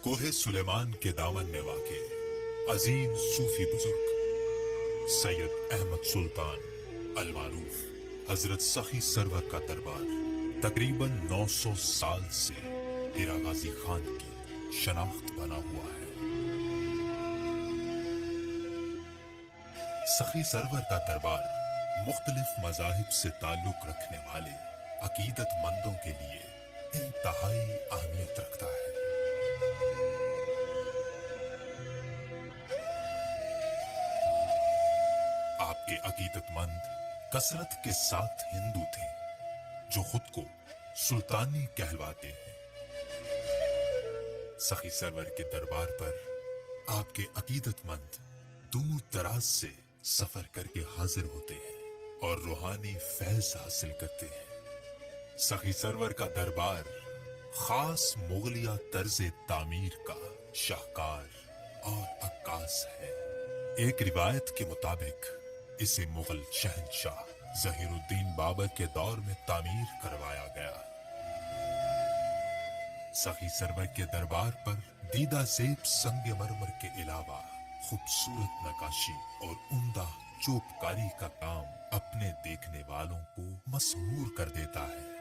कोहे सुलेमान के दामन में वाक़े अजीम सूफी बुजुर्ग सैयद अहमद सुल्तान अल मारूफ हजरत सखी सरवर का दरबार तकरीबन 900 साल से हिरा गाजी खान की शनाख्त बना हुआ है। सखी सरवर का दरबार मुख्तलिफ मज़ाहिब से ताल्लुक रखने वाले अकीदतमंदों के लिए इंतहाई अहमियत रखता है। आपके अकीदतमंद कसरत के साथ हिंदू थे जो खुद को सुल्तानी कहलवाते हैं। सखी सरवर के दरबार पर आपके अकीदतमंद दूर दराज से सफर करके हाजिर होते हैं और रूहानी फैज हासिल करते हैं। सखी सरवर का दरबार खास मुगलिया तर्ज तामीर का शाहकार और अक्कास है। एक रिवायत के मुताबिक इसे मुगल शहंशाह ज़हीरुद्दीन बाबर के दौर में तामीर करवाया गया। सखी सरवर के दरबार पर दीदा ज़ेब संगमरमर के अलावा खूबसूरत नकाशी और उम्दा चोपकारी का काम अपने देखने वालों को मसहूर कर देता है।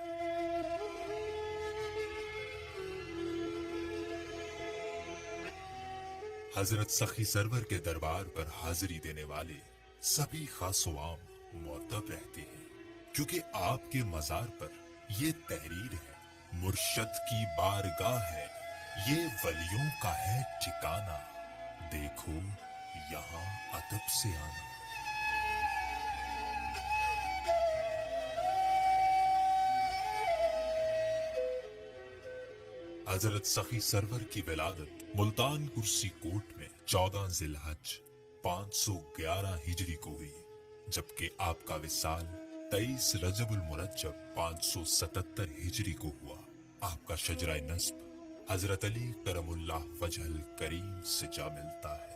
हजरत सखी सरवर के दरबार पर हाजिरी देने वाले सभी खासो आम मुअद्दब रहते हैं, क्योंकि आपके मजार पर ये तहरीर है, मुर्शद की बारगाह है, ये वलियों का है ठिकाना, देखो यहाँ अदब से आना। हजरत सखी सरवर की विलादत मुल्तान कुर्सी कोट में 14 जिलहज 511 हिजरी को हुई, जबकि आपका विसाल 23 रजबुल मुरज्जब 577 हिजरी को हुआ। आपका शजरा नस्ब हजरत अली करमुल्लाह वजहल करीम से जा मिलता है।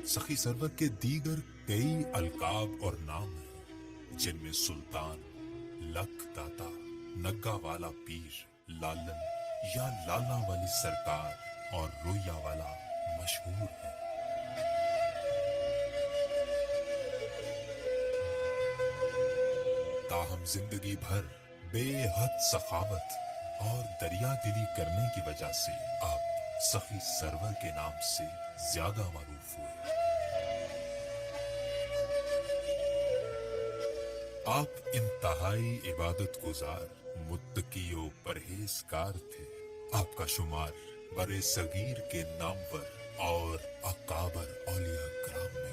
सखी सरवर के दीगर कई अलकाब और नाम हैं, जिनमें सुल्तान, लख दाता, नग्गा वाला पीर, लालन या लाला वाली सरकार और रोया वाला मशहूर है। ताहम जिंदगी भर बेहद सखावत और दरिया दिली करने की वजह से आप सखी सरवर के नाम से ज्यादा मारूफ हुए। आप इंतहाई इबादत गुजार, मुत्तकी और परहेजगार थे। आपका शुमार बरे सगीर के नामवर और अकाबर औलिया कराम